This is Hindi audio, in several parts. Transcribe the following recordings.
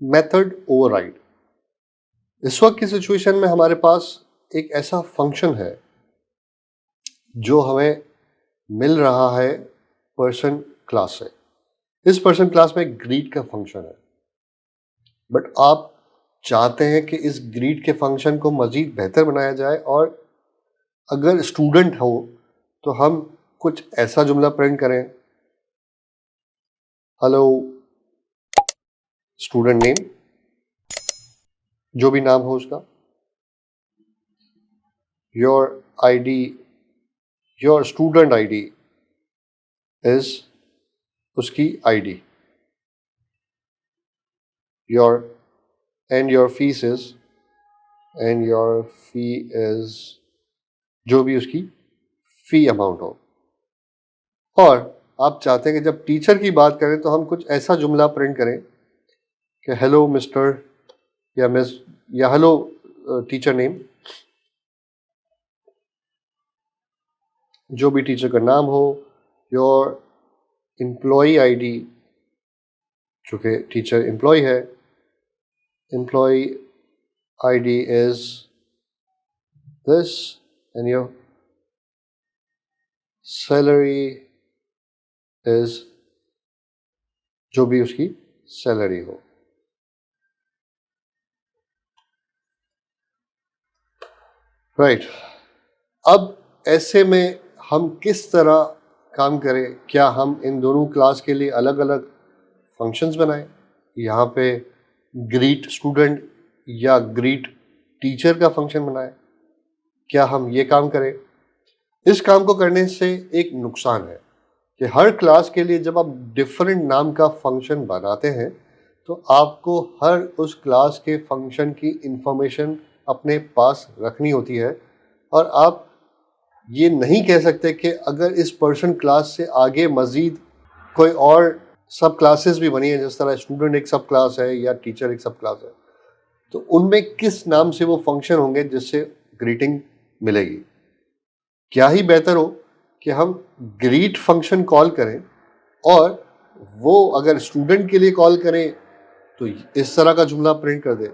Method override. इस वक्त की सिचुएशन में हमारे पास एक ऐसा फंक्शन है जो हमें मिल रहा है पर्सन क्लास से। इस पर्सन क्लास में ग्रीट का फंक्शन है, बट आप चाहते हैं कि इस ग्रीट के फंक्शन को मजीद बेहतर बनाया जाए, और अगर स्टूडेंट हो तो हम कुछ ऐसा जुमला प्रिंट करें, हेलो स्टूडेंट नेम, जो भी नाम हो उसका, your ID, your student ID is उसकी आईडी, your and your fees is, and your fee is, जो भी उसकी फी अमाउंट हो। और आप चाहते हैं कि जब टीचर की बात करें तो हम कुछ ऐसा जुमला प्रिंट करें कि हेलो मिस्टर या मिस, या हेलो टीचर नेम, जो भी टीचर का नाम हो, योर एम्प्लॉय आईडी, चूंकि टीचर एम्प्लॉय है, employ ID is this, and your salary is, जो भी उसकी सैलरी हो। राइट। अब ऐसे में हम किस तरह काम करें? क्या हम इन दोनों क्लास के लिए अलग अलग फंक्शंस बनाएं? यहाँ पे ग्रीट स्टूडेंट या ग्रीट टीचर का फंक्शन बनाएं? क्या हम ये काम करें? इस काम को करने से एक नुकसान है कि हर क्लास के लिए जब आप डिफरेंट नाम का फंक्शन बनाते हैं तो आपको हर उस क्लास के फंक्शन की इंफॉर्मेशन अपने पास रखनी होती है, और आप ये नहीं कह सकते कि अगर इस पर्सन क्लास से आगे मजीद कोई और सब क्लासेस भी बनी है, जिस तरह स्टूडेंट एक सब क्लास है या टीचर एक सब क्लास है, तो उनमें किस नाम से वो फंक्शन होंगे जिससे ग्रीटिंग मिलेगी। क्या ही बेहतर हो कि हम ग्रीट फंक्शन कॉल करें, और वो अगर स्टूडेंट के लिए कॉल करें तो इस तरह का जुमला प्रिंट कर दे,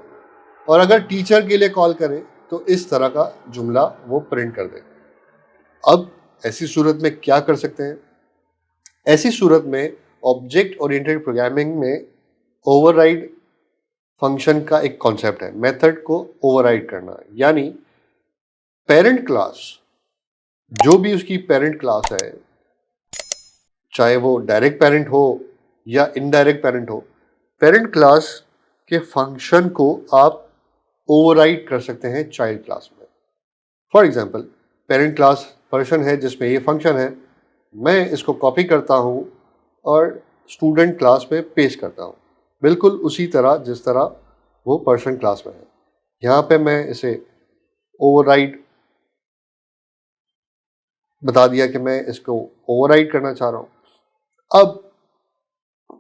और अगर टीचर के लिए कॉल करें तो इस तरह का जुमला वो प्रिंट कर दे। अब ऐसी सूरत में क्या कर सकते हैं? ऐसी सूरत में ऑब्जेक्ट ओरिएंटेड प्रोग्रामिंग में ओवरराइड फंक्शन का एक कॉन्सेप्ट है, मेथड को ओवरराइड करना। यानी पेरेंट क्लास, जो भी उसकी पेरेंट क्लास है, चाहे वो डायरेक्ट पेरेंट हो या इनडायरेक्ट पेरेंट हो, पेरेंट क्लास के फंक्शन को आप ओवरराइड कर सकते हैं चाइल्ड क्लास में। For example, parent class person है जिसमें ये फंक्शन है, मैं इसको कॉपी करता हूं और स्टूडेंट क्लास में पेस्ट करता हूं, बिल्कुल उसी तरह जिस तरह वो पर्सन क्लास में है। यहां पे मैं इसे ओवरराइड बता दिया कि मैं इसको ओवरराइड करना चाह रहा हूं। अब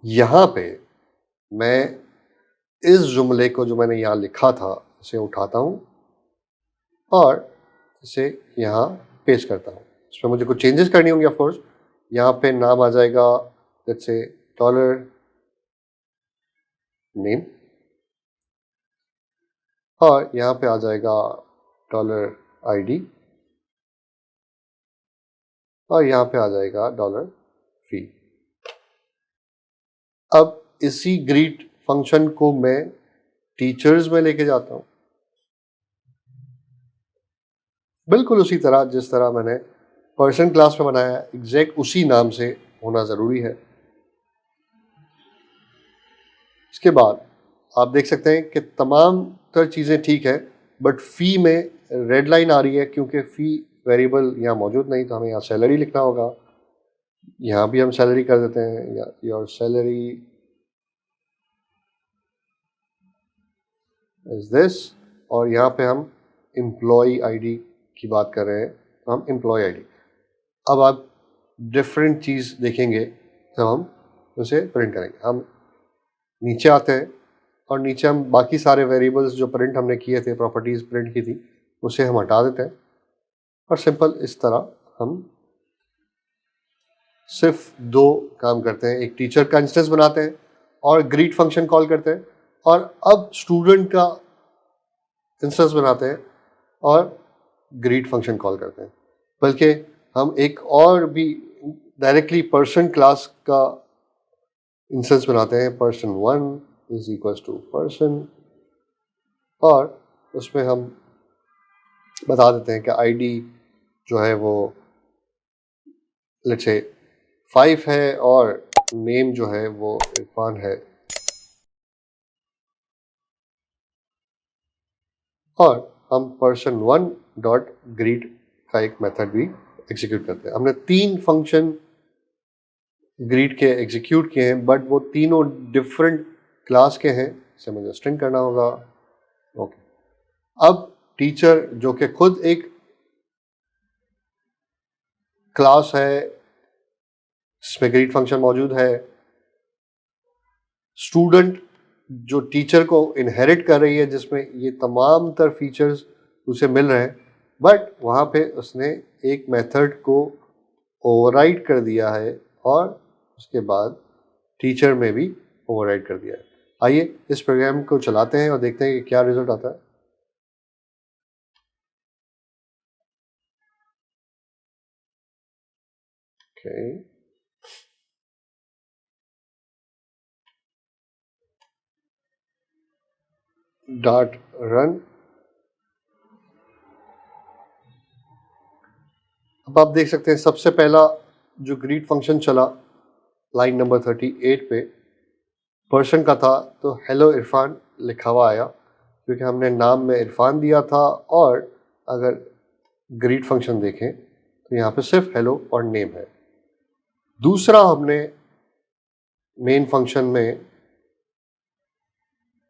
यहां पे मैं इस जुमले को जो मैंने यहां लिखा था इसे उठाता हूं और इसे यहां पेस्ट करता हूं। इसमें मुझे कुछ चेंजेस करनी होंगी। ऑफ कोर्स यहां पे नाम आ जाएगा, लेट्स से डॉलर नेम, और यहां पे आ जाएगा डॉलर आईडी, और यहां पे आ जाएगा डॉलर फी। अब इसी ग्रीट फंक्शन को मैं टीचर्स में लेके जाता हूं, बिल्कुल उसी तरह जिस तरह मैंने पर्सन क्लास में बनाया, एग्जैक्ट उसी नाम से होना जरूरी है। इसके बाद आप देख सकते हैं कि तमाम तर चीजें ठीक है, बट फी में रेड लाइन आ रही है क्योंकि फी वेरिएबल यहाँ मौजूद नहीं, तो हमें यहाँ सैलरी लिखना होगा। यहाँ भी हम सैलरी कर देते हैं, या योर सैलरी इज दिस, और यहाँ पे हम एम्प्लॉय आईडी की बात कर रहे हैं तो हम एम्प्लॉय आईडी। अब आप डिफरेंट चीज़ देखेंगे तो हम उसे प्रिंट करेंगे। हम नीचे आते हैं और नीचे हम बाकी सारे वेरिएबल्स जो प्रिंट हमने किए थे, प्रॉपर्टीज प्रिंट की थी, उसे हम हटा देते हैं, और सिंपल इस तरह हम सिर्फ दो काम करते हैं। एक टीचर का इंस्टेंस बनाते हैं और ग्रीट फंक्शन कॉल करते हैं, और अब स्टूडेंट का इंस्टेंस बनाते हैं और ग्रीट फंक्शन कॉल करते हैं। बल्कि हम एक और भी डायरेक्टली पर्सन क्लास का इंस्टेंस बनाते हैं, person1 is equals to person, और उसमें हम बता देते हैं कि आईडी जो है वो लेट्स से 5 है और नेम जो है वो इरफान है, और हम person1 डॉट ग्रीट का एक मेथड भी एग्जीक्यूट करते हैं। हमने 3 फंक्शन ग्रीट के एग्जीक्यूट किए हैं, बट वो तीनों डिफरेंट क्लास के हैं, इसे मुझे स्ट्रिंग करना होगा। ओके, अब टीचर जो कि खुद एक क्लास है जिसमें ग्रीट फंक्शन मौजूद है, स्टूडेंट जो टीचर को इनहेरिट कर रही है जिसमें ये तमाम तर फीचर्स उसे मिल रहे हैं, बट वहाँ पे उसने एक मेथड को ओवरराइड कर दिया है और उसके बाद टीचर में भी ओवरराइड कर दिया है। आइए इस प्रोग्राम को चलाते हैं और देखते हैं कि क्या रिजल्ट आता है। Okay. Dot run. अब आप देख सकते हैं सबसे पहला जो ग्रीट फंक्शन चला लाइन नंबर 38 पे पर्सन का था, तो हेलो इरफान लिखा हुआ आया क्योंकि हमने नाम में इरफान दिया था, और अगर ग्रीट फंक्शन देखें तो यहाँ पे सिर्फ हेलो और नेम है। दूसरा हमने मेन फंक्शन में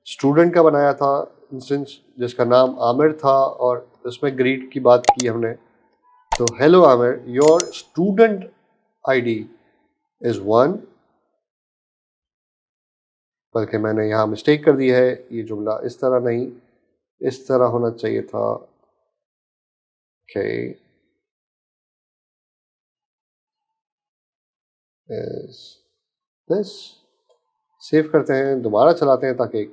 स्टूडेंट का बनाया था इंस्टेंस जिसका नाम आमिर था, और उसमें ग्रीट की बात की हमने, तो hello Aamir, your student ID is 1, बल्कि मैंने यहाँ मिस्टेक कर दी है, ये जुमला इस तरह नहीं, इस तरह होना चाहिए था। ओके, दिस सेव करते हैं, दोबारा चलाते हैं ताकि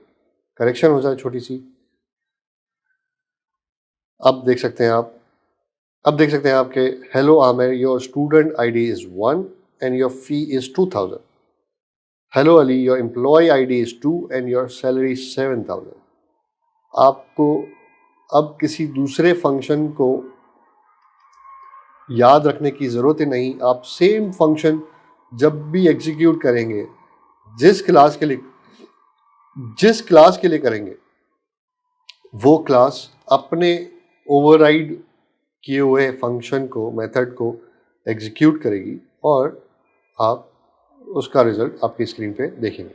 करेक्शन हो जाए छोटी सी। अब देख सकते हैं आप कि hello Aamir, your student ID is 1 and your fee is 2000। Hello Ali, your employ ID is 2 and your salary 7000। आपको अब किसी दूसरे फंक्शन को याद रखने की ज़रूरत ही नहीं, आप सेम फंक्शन जब भी एग्जीक्यूट करेंगे जिस क्लास के लिए करेंगे, वो क्लास अपने ओवरराइड किए हुए फंक्शन को, मेथड को एग्जीक्यूट करेगी और आप उसका रिजल्ट आपकी स्क्रीन पे देखेंगे।